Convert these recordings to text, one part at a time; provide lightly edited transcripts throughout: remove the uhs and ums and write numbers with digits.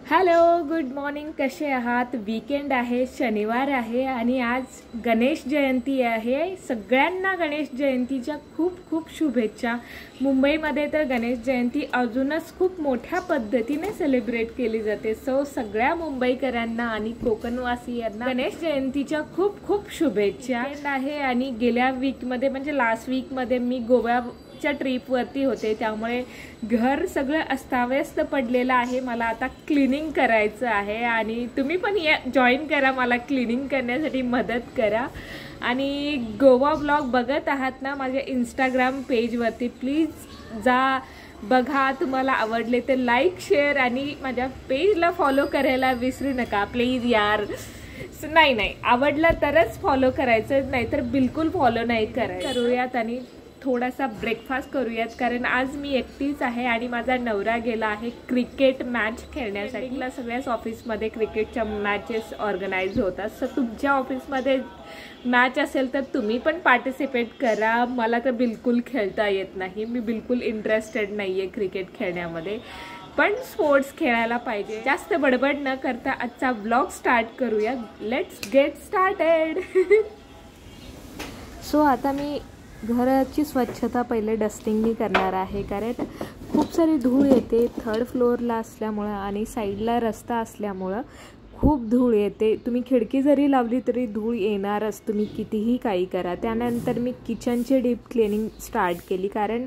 Hello, good morning. कसे आहात? Weekend आहे, शनिवार आहे आणि आज गणेश जयंती आहे. सगळ्यांना गणेश जयंतीच्या खूप खूप शुभेच्छा. मुंबईमध्ये तर गणेश जयंती अजूनच खूप मोठ्या पद्धतीने सेलिब्रेट केली जाते. सगळ्या मुंबईकरांना आणि कोकणवासियांना गणेश जयंतीच्या खूप खूप शुभेच्छा आहे. आणि गेल्या वीकमध्ये म्हणजे लास्ट वीकमध्ये मी गोव्याच्या ट्रिपवरती होते, त्यामुळे घर सगळं अस्ताव्यस्त पडलेलं आहे. मला आता क्लिनिंग करायचं आहे आणि तुम्ही पण जॉईन करा, मला क्लिनिंग करण्यासाठी मदत करा. आणि गोवा ब्लॉग बघत आहात ना माझ्या इंस्टाग्राम पेजवरती, प्लीज जा बघा. तुम्हाला आवडले तर लाईक, शेअर आणि माझ्या पेजला फॉलो करायला विसरू नका प्लीज यार. नाही आवडलं तरच फॉलो करायचं, नाहीतर बिलकुल फॉलो नाही करायचं. करूयात आणि थोडासा ब्रेकफास्ट करूयात, कारण आज मी एकटीच आहे आणि माझा नवरा गेला आहे क्रिकेट मॅच खेळण्यासाठी. सगळ्याच ऑफिसमध्ये क्रिकेटच्या मॅचेस ऑर्गनाईज होतात. सो तुमच्या ऑफिसमध्ये मॅच असेल तर तुम्ही पण पार्टिसिपेट करा. मला तर बिलकुल खेळता येत नाही, मी बिलकुल इंटरेस्टेड नाही आहे क्रिकेट खेळण्यामध्ये, पण स्पोर्ट्स खेळायला पाहिजे. जास्त बडबड न करता आजचा ब्लॉग स्टार्ट करूया. Let's get started. सो आता मी घराची स्वच्छता पहिले डस्टिंगनी करणार आहे, कारण खूप सारी धूळ येते. थर्ड फ्लोअरला असल्यामुळं आणि साईडला रस्ता असल्यामुळं खूप धूळ येते. तुम्ही खिडकी जरी लावली तरी धूळ येणारच, तुम्ही कितीही काही करा. त्यानंतर मी किचनची डीप क्लिनिंग स्टार्ट केली, कारण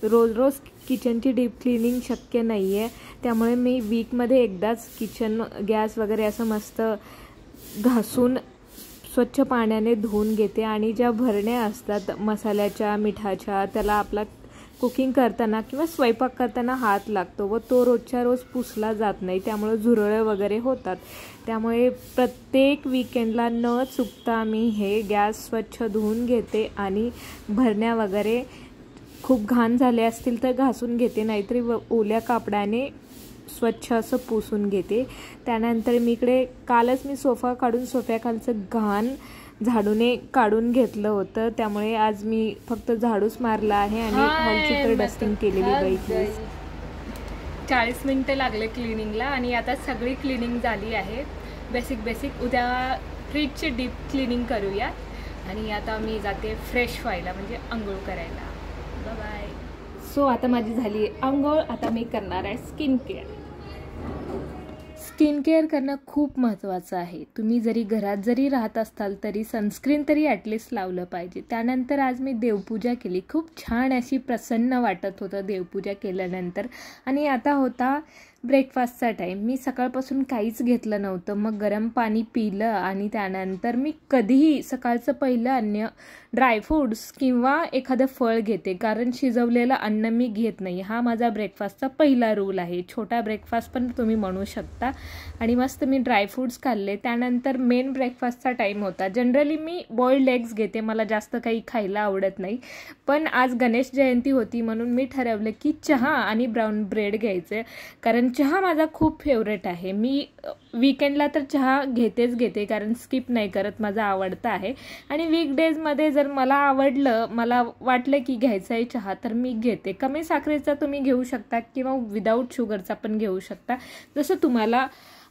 रोज किचनची डीप क्लिनिंग शक्य नाही आहे. त्यामुळे मी वीकमध्ये एकदाच किचन गॅस वगैरे असं मस्त घासून स्वच्छ पाण्याने धुवून घेते. आणि ज्या भरण्या असतात मसाल्याच्या, मिठाच्या, त्याला आपला कुकिंग करताना किंवा स्वयंपाक करताना हात लागतो व तो रोजच्या रोज पुसला जात नाही, त्यामुळे झुरळं वगैरे होतात. त्यामुळे प्रत्येक वीकेंडला न चुकता मी हे गॅस स्वच्छ धुवून घेते आणि भरण्या वगैरे खूप घाण झाले असतील तर घासून घेते, नाहीतरी ओल्या कापडाने स्वच्छ असं पुसून घेते. त्यानंतर मी इकडे कालच मी सोफा काढून सोफ्याखालचं घाण झाडूने काढून घेतलं होतं, त्यामुळे आज मी फक्त झाडूच मारला आहे आणि हॉलची तर डस्टिंग केलेली बाई. 40 मिनिटं लागले क्लिनिंगला आणि आता सगळी क्लिनिंग झाली आहे. बेसिक उद्या फ्रीजची डीप क्लिनिंग करूया. आणि आता मी जाते फ्रेश व्हायला, म्हणजे आंघोळ करायला. बाय. सो आता माझी झाली आंघोळ. आता मी करणार आहे स्किन केअर. स्किन केअर करणं खूप महत्त्वाचं आहे. तुम्ही जरी घरात जरी राहत असताल तरी सनस्क्रीन तरी ॲटलिस्ट लावलं पाहिजे. त्यानंतर आज मी देवपूजा केली. खूप छान अशी प्रसन्न वाटत होतं देवपूजा केल्यानंतर. आणि आता होता ब्रेकफास्टचा टाईम. मी सकाळपासून काहीच घेतलं नव्हतं, मग गरम पाणी पिलं आणि त्यानंतर मी कधीही सकाळचं पहिलं अन्न ड्रायफ्रूट्स किंवा एखादं फळ घेते, कारण शिजवलेलं अन्न मी घेत नाही. हा माझा ब्रेकफास्टचा पहिला रूल आहे. छोटा ब्रेकफास्ट पण तुम्ही म्हणू शकता. आणि मस्त मी ड्रायफ्रूट्स खाल्ले. त्यानंतर मेन ब्रेकफास्टचा टाईम होता. जनरली मी बॉइल्ड एग्स घेते, मला जास्त काही खायला आवडत नाही, पण आज गणेश जयंती होती म्हणून मी ठरवलं की चहा आणि ब्राऊन ब्रेड घ्यायचे, कारण चहा माझा खूप फेवरेट आहे. मी वीकेंडला तर चहा घेते, कारण स्किप नाही करत, माझा आवडता आहे. आणि वीकडेजमध्ये जर मला आवडलं, मला वाटलं की घ्यायचा आहे चहा, तर मी घेते. कमी साखरेचा तुम्ही घेऊ शकता किंवा विदाऊट शुगरचा पण घेऊ शकता, जसं तुम्हाला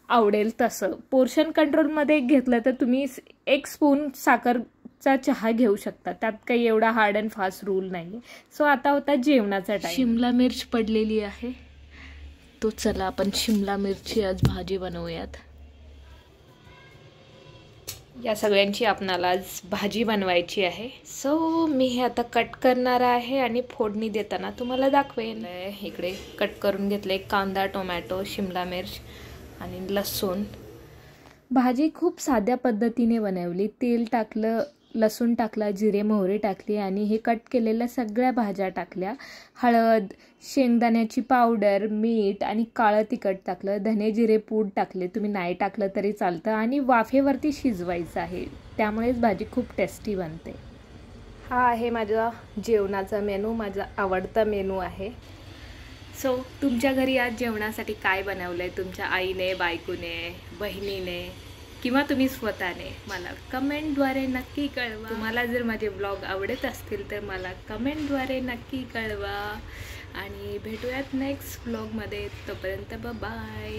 आवडेल तसं. पोर्शन कंट्रोलमध्ये घेतलं तर तुम्ही 1 स्पून साखरचा चहा घेऊ शकता, त्यात काही एवढा हार्ड अँड फास्ट रूल नाही. सो आता होता जेवणाचा टाईम. शिमला मिर्च पडलेली आहे, तो चला आपण शिमला मिरची आज भाजी बनवूयात. या सगळ्यांची आपणाला आज भाजी बनवायची आहे. सो मी हे आता कट करणार आहे आणि फोडणी देताना तुम्हाला दाखवेन. इकडे कट करून घेतले कांदा, टोमॅटो, शिमला मिर्च आणि लसूण. भाजी खूप साध्या पद्धतीने बनवली. तेल टाकलं, लसूण टाकला, जिरे मोहरी टाकली आणि हे कट केलेल्या सगळ्या भाज्या टाकल्या. हळद, शेंगदाण्याची पावडर, मीठ आणि काळं तिखट टाकलं. धने जिरे पूड टाकले, तुम्ही नाही टाकलं तरी चालतं. आणि वाफेवरती शिजवायचं आहे, त्यामुळेच भाजी खूप टेस्टी बनते. हा आहे माझा जेवणाचा मेनू, माझा आवडता मेनू आहे. सो तुमच्या घरी आज जेवणासाठी काय बनवलं आहे तुमच्या आईने, बायकोने, बहिणीने किंवा तुम्ही स्वतःने, मला कमेंटद्वारे नक्की कळवा. तुम्हाला जर माझे ब्लॉग आवडत असतील तर मला कमेंटद्वारे नक्की कळवा. आणि भेटूयात नेक्स्ट ब्लॉगमध्ये. तोपर्यंत बाय.